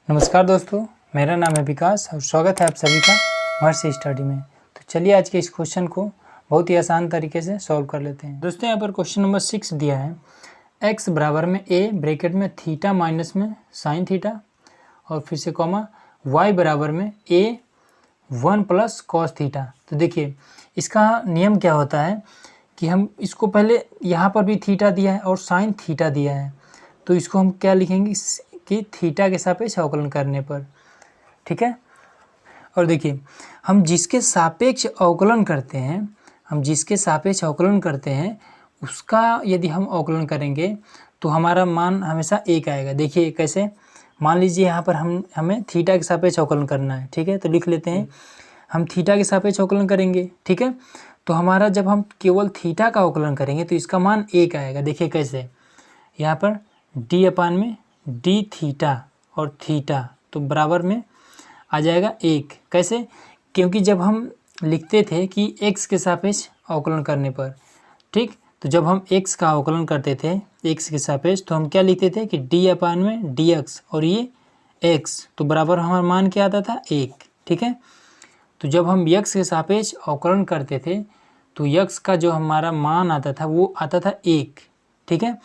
नमस्कार दोस्तों, मेरा नाम है विकास और स्वागत है आप सभी का महर्षि स्टडी में। तो चलिए आज के इस क्वेश्चन को बहुत ही आसान तरीके से सॉल्व कर लेते हैं। दोस्तों यहाँ पर क्वेश्चन नंबर 6 दिया है, x बराबर में a ब्रैकेट में थीटा माइनस में साइन थीटा और फिर से कॉमा y बराबर में a 1 प्लस कॉस थीटा। तो देखिए इसका नियम क्या होता है कि हम इसको पहले यहाँ पर भी थीटा दिया है और साइन थीटा दिया है, तो इसको हम क्या लिखेंगे कि थीटा के सापेक्ष अवकलन करने पर, ठीक है। और देखिए हम जिसके सापेक्ष अवकलन करते हैं उसका यदि हम अवकलन करेंगे तो हमारा मान हमेशा एक आएगा। देखिए कैसे, मान लीजिए यहाँ पर हमें थीटा के सापेक्ष अवकलन करना है, ठीक है। तो लिख लेते हैं हम थीटा के सापेक्ष अवकलन करेंगे, ठीक है। तो हमारा जब हम केवल थीटा का अवकलन करेंगे तो इसका मान एक आएगा। देखिए कैसे, यहाँ पर डी अपान में डी थीटा और थीटा तो बराबर में आ जाएगा एक। कैसे, क्योंकि जब हम लिखते थे कि x के सापेक्ष अवकलन करने पर, ठीक, तो जब हम x का अवकलन करते थे x के सापेक्ष तो हम क्या लिखते थे कि d अपान में dx और ये x तो बराबर हमारा मान क्या आता था, एक, ठीक है। तो जब हम x के सापेक्ष अवकलन करते थे तो x का जो हमारा मान आता था वो आता था एक, ठीक है।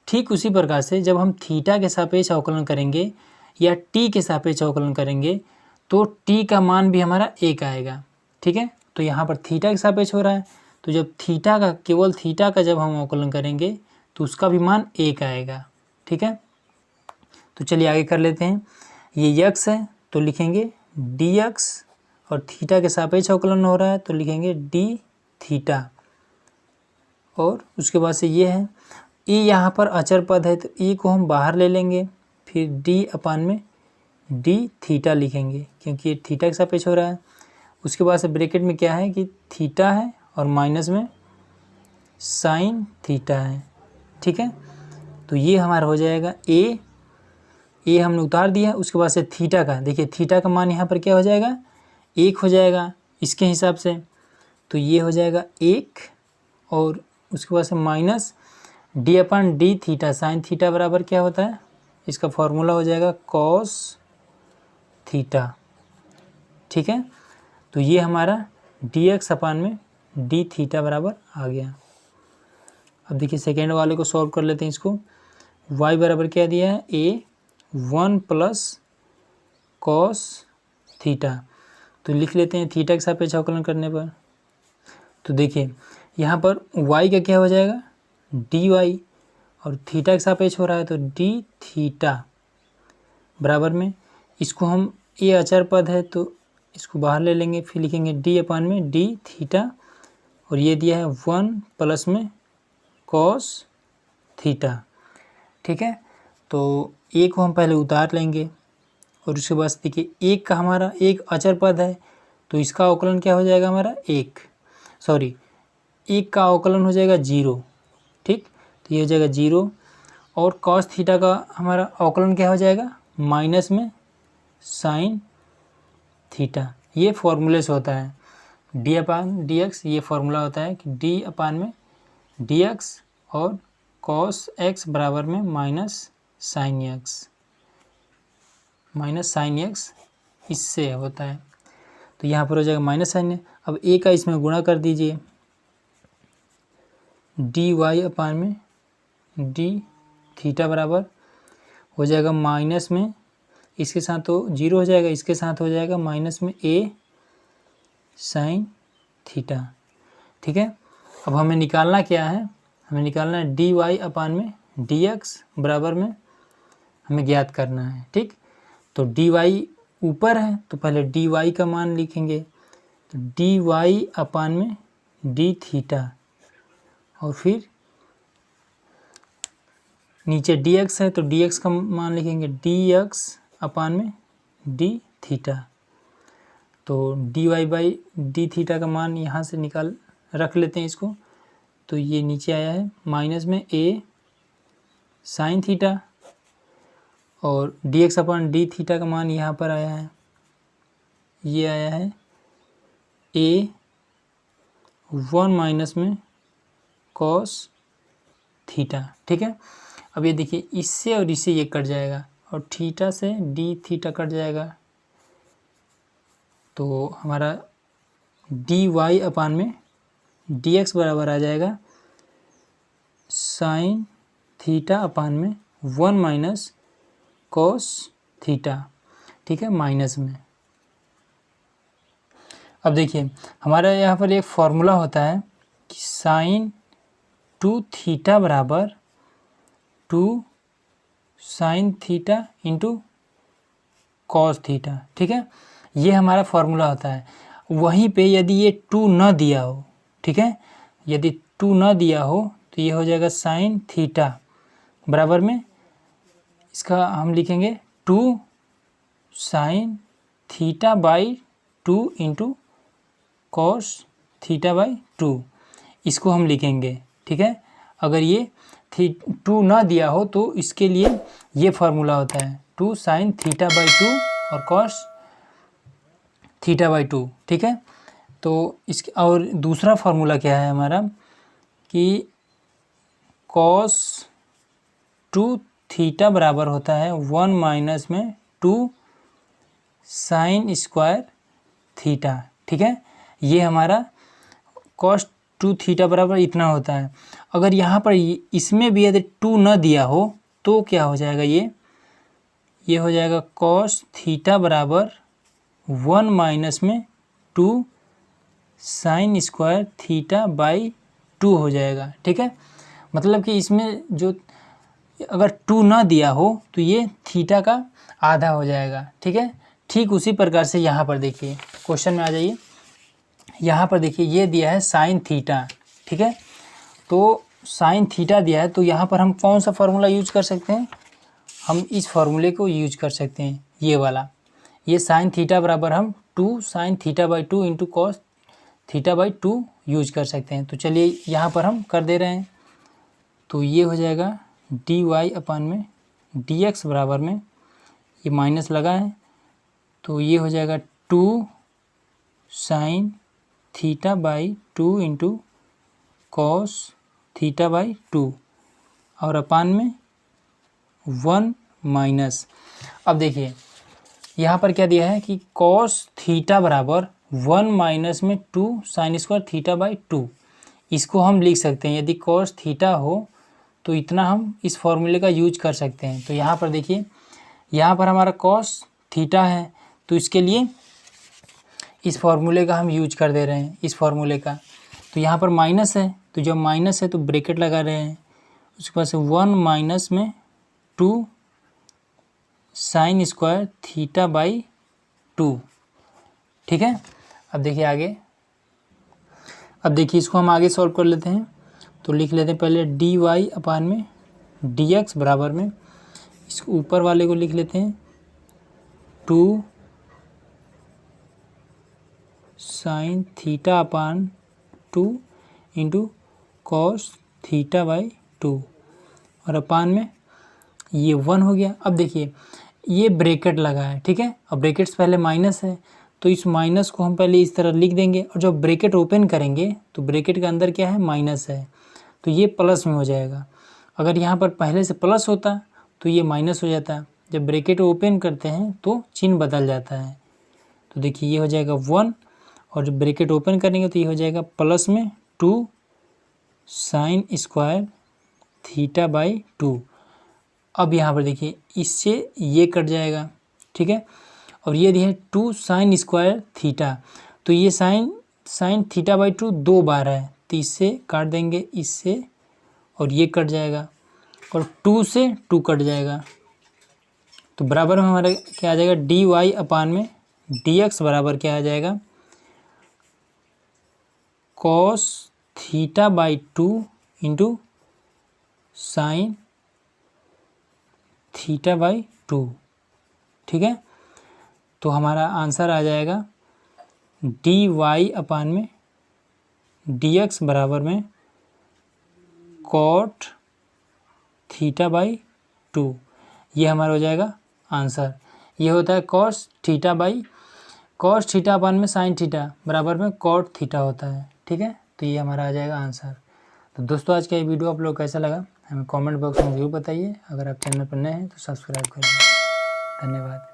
ठीक उसी प्रकार से जब हम थीटा के सापेक्ष अवकलन करेंगे या t के सापेक्ष अवकलन करेंगे तो t का मान भी हमारा एक आएगा, ठीक है। तो यहाँ पर थीटा के सापेक्ष हो रहा है, तो जब केवल थीटा का जब हम अवकलन करेंगे तो उसका भी मान एक आएगा, ठीक है। तो चलिए आगे कर लेते हैं। ये x है तो लिखेंगे dx और थीटा के सापेक्ष अवकलन हो रहा है तो लिखेंगे d थीटा। और उसके बाद से ये है e, यहाँ पर अचर पद है तो e को हम बाहर ले लेंगे, फिर d अपान में d थीटा लिखेंगे क्योंकि ये थीटा के सापेक्ष हो रहा है। उसके बाद से ब्रैकेट में क्या है कि थीटा है और माइनस में साइन थीटा है, ठीक है। तो ये हमारा हो जाएगा ए हमने उतार दिया। उसके बाद से थीटा का, देखिए थीटा का मान यहाँ पर क्या हो जाएगा, एक हो जाएगा इसके हिसाब से, तो ये हो जाएगा एक। और उसके बाद से माइनस डी अपान डी थीटा, साइन थीटा बराबर क्या होता है, इसका फॉर्मूला हो जाएगा कॉस थीटा, ठीक है। तो ये हमारा डी एक्स अपान में डी थीटा बराबर आ गया। अब देखिए सेकेंड वाले को सॉल्व कर लेते हैं। इसको y बराबर क्या दिया है, a 1 प्लस कॉस थीटा, तो लिख लेते हैं थीटा के सापेक्ष अवकलन करने पर। तो देखिए यहाँ पर y का क्या हो जाएगा, dy, और थीटा के सापेक्ष हो रहा है तो d थीटा बराबर में, इसको हम ये अचर पद है तो इसको बाहर ले लेंगे, फिर लिखेंगे d अपान में d थीटा और ये दिया है 1 प्लस में कॉस थीटा, ठीक है। तो a को हम पहले उतार लेंगे और उसके बाद देखिए एक का हमारा एक अचर पद है तो इसका अवकलन क्या हो जाएगा हमारा, एक का अवकलन हो जाएगा 0, ठीक। तो ये हो जाएगा 0 और कॉस थीटा का हमारा अवकलन क्या हो जाएगा, माइनस में साइन थीटा। ये फॉर्मूले से होता है डी अपान डी एक्स, ये फॉर्मूला होता है कि डी अपान में डी एक्स और कॉस एक्स बराबर में माइनस साइन एक्स, इससे होता है। तो यहाँ पर हो जाएगा माइनस साइन। अब ए का इसमें गुणा कर दीजिए, डी वाई अपान में डी थीटा बराबर हो जाएगा माइनस में, इसके साथ तो 0 हो जाएगा, इसके साथ हो जाएगा माइनस में ए साइन थीटा, ठीक है। अब हमें निकालना क्या है, हमें निकालना है डी वाई अपान में डी एक्स बराबर में हमें ज्ञात करना है, ठीक। तो डी वाई ऊपर है तो पहले डी वाई का मान लिखेंगे, तो डी वाई अपान में डी थीटा और फिर नीचे dx है तो dx का मान लिखेंगे dx अपान में d थीटा। तो dy बाई डी थीटा का मान यहाँ से रख लेते हैं इसको, तो ये नीचे आया है माइनस में a साइन थीटा और dx अपान डी थीटा का मान यहाँ पर आया है, ये आया है a 1 माइनस में कॉस थीटा, ठीक है। अब ये देखिए इससे और इससे ये कट जाएगा और थीटा से डी थीटा कट जाएगा, तो हमारा डी वाई अपान में डी एक्स बराबर आ जाएगा साइन थीटा अपान में 1 माइनस कॉस थीटा, ठीक है, माइनस में। अब देखिए हमारा यहाँ पर एक फॉर्मूला होता है कि साइन 2 थीटा बराबर 2 sine theta into cos theta, ठीक है, ये हमारा फॉर्मूला होता है। वहीं पे यदि ये 2 न दिया हो, ठीक है, यदि 2 न दिया हो तो ये हो जाएगा साइन थीटा बराबर में, इसका हम लिखेंगे 2 sine theta by 2 into cos theta by 2, इसको हम लिखेंगे, ठीक है। अगर ये 2 ना दिया हो तो इसके लिए ये फार्मूला होता है 2 साइन थीटा बाई 2 और कॉस थीटा बाई 2, ठीक है। तो इसके और दूसरा फार्मूला क्या है हमारा कि कॉस 2 थीटा बराबर होता है 1 माइनस में 2 साइन स्क्वायर थीटा, ठीक है। ये हमारा कॉस 2 थीटा बराबर इतना होता है। अगर यहाँ पर इसमें भी यदि 2 न दिया हो तो क्या हो जाएगा, ये हो जाएगा कॉस थीटा बराबर 1 माइनस में 2 साइन स्क्वायर थीटा बाई 2 हो जाएगा, ठीक है। मतलब कि इसमें जो अगर 2 ना दिया हो तो ये थीटा का आधा हो जाएगा, ठीक है। ठीक उसी प्रकार से यहाँ पर देखिए क्वेश्चन में आ जाइए, यहाँ पर देखिए ये दिया है साइन थीटा, ठीक है। तो साइन थीटा दिया है तो यहाँ पर हम कौन सा फार्मूला यूज कर सकते हैं, हम इस फार्मूले को यूज कर सकते हैं, ये वाला। ये साइन थीटा बराबर हम 2 sine theta by 2 into cos theta by 2 use कर सकते हैं। तो चलिए यहाँ पर हम कर दे रहे हैं, तो ये हो जाएगा डी वाई अपान में डी एक्स बराबर में, ये माइनस लगा है तो ये हो जाएगा 2 sine theta by 2 into cos theta by 2 और अपान में 1 माइनस। अब देखिए यहाँ पर क्या दिया है कि कॉस थीटा बराबर 1 माइनस में 2 साइन स्क्वायर थीटा बाई 2, इसको हम लिख सकते हैं। यदि कॉस थीटा हो तो इतना हम इस फॉर्मूले का यूज कर सकते हैं। तो यहाँ पर देखिए यहाँ पर हमारा कॉस थीटा है तो इसके लिए इस फॉर्मूले का हम यूज कर दे रहे हैं, इस फॉर्मूले का। तो यहाँ पर माइनस है तो जब माइनस है तो ब्रैकेट लगा रहे हैं, उसके बाद से 1 माइनस में 2 साइन स्क्वायर थीटा बाई 2, ठीक है। अब देखिए आगे, अब देखिए इसको हम आगे सॉल्व कर लेते हैं। तो लिख लेते हैं पहले डी वाई अपान में डी एक्स बराबर में, इसको ऊपर वाले को लिख लेते हैं 2 sine theta upon 2 into cos theta by 2 और अपान में ये 1 हो गया। अब देखिए ये ब्रैकेट लगा है, ठीक है। अब ब्रैकेट्स पहले माइनस है तो इस माइनस को हम पहले इस तरह लिख देंगे और जब ब्रैकेट ओपन करेंगे तो ब्रैकेट के अंदर क्या है, माइनस है, तो ये प्लस में हो जाएगा। अगर यहाँ पर पहले से प्लस होता तो ये माइनस हो जाता। जब ब्रैकेट ओपन करते हैं तो चिन्ह बदल जाता है। तो देखिए ये हो जाएगा 1 और जब ब्रैकेट ओपन करेंगे तो ये हो जाएगा प्लस में 2 साइन स्क्वायर थीटा बाई 2। अब यहाँ पर देखिए इससे ये कट जाएगा, ठीक है। और ये दिया है 2 साइन स्क्वायर थीटा, तो ये साइन थीटा बाई 2 2 बार है तो इससे काट देंगे, इससे और ये कट जाएगा और 2 से 2 कट जाएगा। तो बराबर में हमारा क्या आ जाएगा, डी वाई अपान में डी एक्स बराबर क्या आ जाएगा, cos theta by 2 into sine theta by 2, ठीक है। तो हमारा आंसर आ जाएगा डी वाई अपान में डी एक्स बराबर में कॉट थीटा बाई 2, ये हमारा हो जाएगा आंसर। ये होता है cos theta by cos theta upon में साइन थीटा बराबर में कॉट थीटा होता है, ठीक है। तो ये हमारा आ जाएगा आंसर। तो दोस्तों आज का ये वीडियो आप लोग कैसा लगा हमें कमेंट बॉक्स में ज़रूर बताइए। अगर आप चैनल पर नए हैं तो सब्सक्राइब करिए। धन्यवाद।